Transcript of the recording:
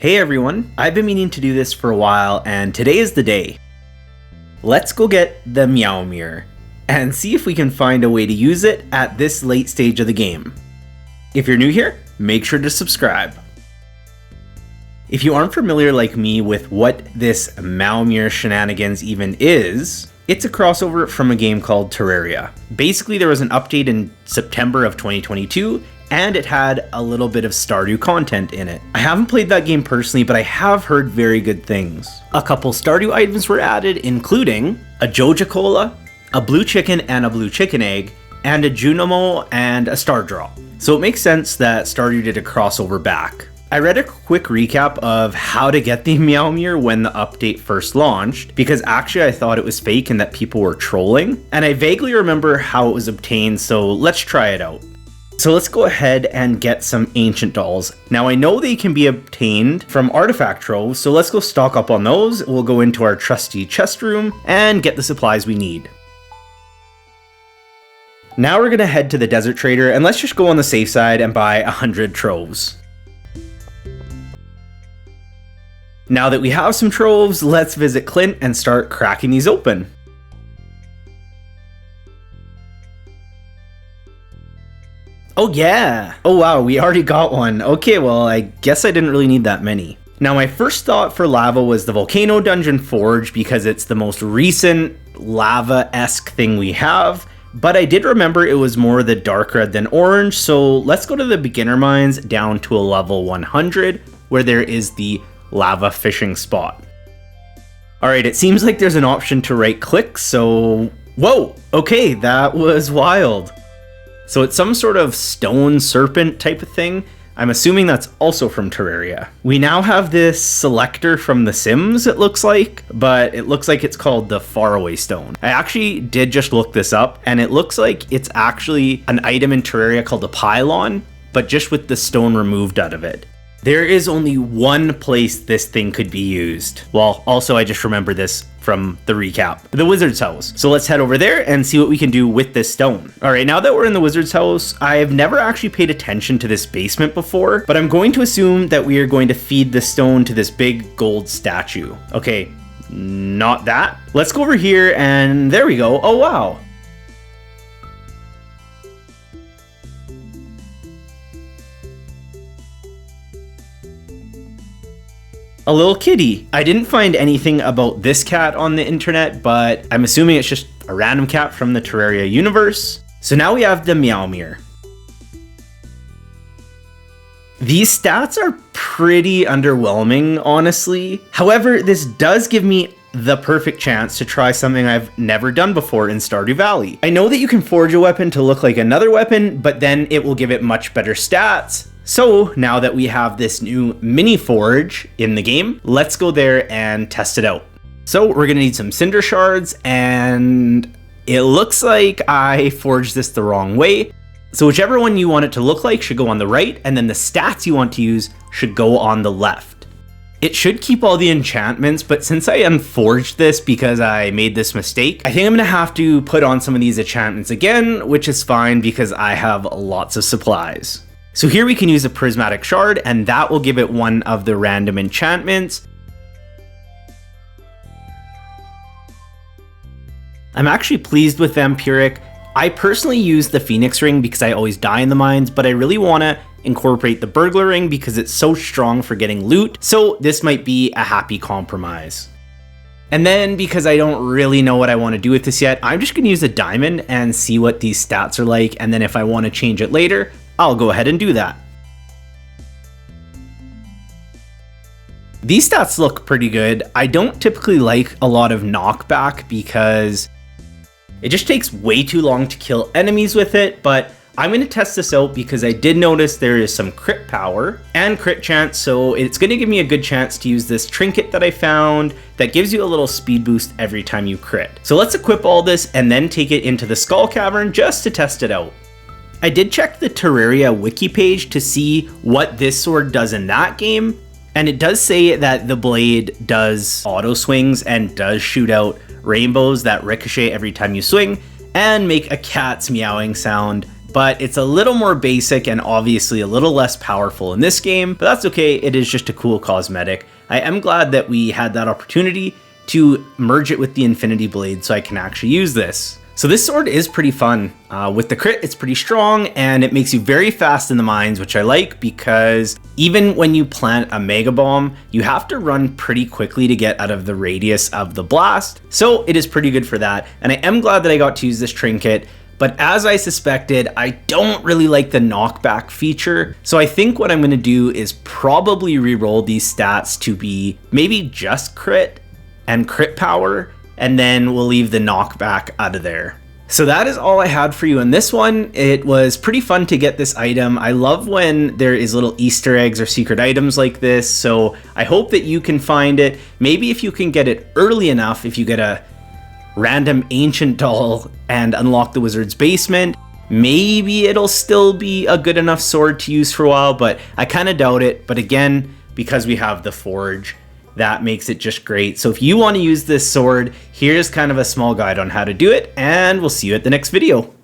Hey everyone, I've been meaning to do this for a while and today is the day. Let's go get the Meowmere and see if we can find a way to use it at this late stage of the game. If you're new here, make sure to subscribe. If you aren't familiar like me with what this Meowmere shenanigans even is, it's a crossover from a game called Terraria. Basically, there was an update in September of 2022 and it had a little bit of Stardew content in it. I haven't played that game personally, but I have heard very good things. A couple Stardew items were added, including a Joja Cola, a blue chicken and a blue chicken egg, and a Junimo and a Star Draw. So it makes sense that Stardew did a crossover back. I read a quick recap of how to get the Meowmere when the update first launched, because actually I thought it was fake and that people were trolling, and I vaguely remember how it was obtained, so let's try it out. So let's go ahead and get some ancient dolls. Now I know they can be obtained from artifact troves, so let's go stock up on those. We'll go into our trusty chest room and get the supplies we need. Now we're gonna head to the desert trader and let's just go on the safe side and buy 100 troves. Now that we have some troves, let's visit Clint and start cracking these open. Oh yeah! Oh wow, we already got one. Okay, well, I guess I didn't really need that many. Now my first thought for lava was the Volcano Dungeon Forge because it's the most recent lava-esque thing we have, but I did remember it was more the dark red than orange, so let's go to the beginner mines down to a level 100 where there is the lava fishing spot. Alright, it seems like there's an option to right click, so... Whoa! Okay, that was wild. So it's some sort of stone serpent type of thing. I'm assuming that's also from Terraria. We now have this selector from The Sims, it looks like, but it looks like it's called the Faraway Stone. I actually did just look this up, and it looks like it's actually an item in Terraria called a pylon, but just with the stone removed out of it. There is only one place this thing could be used. Well, also I just remember this from the recap. The wizard's house. So let's head over there and see what we can do with this stone. All right, now that we're in the wizard's house, I've never actually paid attention to this basement before, but I'm going to assume that we are going to feed the stone to this big gold statue. Okay, not that. Let's go over here and there we go. Oh, wow. A little kitty. I didn't find anything about this cat on the internet, but I'm assuming it's just a random cat from the Terraria universe. So now we have the Meowmere. These stats are pretty underwhelming, honestly. However, this does give me the perfect chance to try something I've never done before in Stardew Valley. I know that you can forge a weapon to look like another weapon, but then it will give it much better stats. So now that we have this new mini forge in the game, let's go there and test it out. So we're gonna need some cinder shards, and it looks like I forged this the wrong way. So whichever one you want it to look like should go on the right, and then the stats you want to use should go on the left. It should keep all the enchantments, but since I unforged this because I made this mistake, I think I'm gonna have to put on some of these enchantments again, which is fine because I have lots of supplies. So here we can use a prismatic shard, and that will give it one of the random enchantments. I'm actually pleased with Vampiric. I personally use the Phoenix ring because I always die in the mines, but I really want to incorporate the burglar ring because it's so strong for getting loot, so this might be a happy compromise. And then because I don't really know what I want to do with this yet, I'm just going to use a diamond and see what these stats are like, and then if I want to change it later, I'll go ahead and do that. These stats look pretty good. I don't typically like a lot of knockback because it just takes way too long to kill enemies with it, but I'm going to test this out because I did notice there is some crit power and crit chance, so it's going to give me a good chance to use this trinket that I found that gives you a little speed boost every time you crit. So let's equip all this and then take it into the Skull Cavern just to test it out. I did check the Terraria wiki page to see what this sword does in that game, and it does say that the blade does auto swings and does shoot out rainbows that ricochet every time you swing and make a cat's meowing sound but it's a little more basic and obviously a little less powerful in this game, but that's okay. It is just a cool cosmetic. I am glad that we had that opportunity to merge it with the Infinity Blade so I can actually use this. So this sword is pretty fun. With the crit, it's pretty strong and it makes you very fast in the mines, which I like because even when you plant a Mega Bomb, you have to run pretty quickly to get out of the radius of the blast. So it is pretty good for that. And I am glad that I got to use this trinket. But as I suspected, I don't really like the knockback feature. So I think what I'm going to do is probably reroll these stats to be maybe just crit and crit power, and then we'll leave the knockback out of there. So that is all I had for you in this one. It was pretty fun to get this item. I love when there is little Easter eggs or secret items like this, so I hope that you can find it. Maybe if you can get it early enough, if you get a random ancient doll and unlock the wizard's basement, maybe it'll still be a good enough sword to use for a while, but I kind of doubt it. But again, because we have the forge, that makes it just great. So if you want to use this sword, here's kind of a small guide on how to do it, and we'll see you at the next video.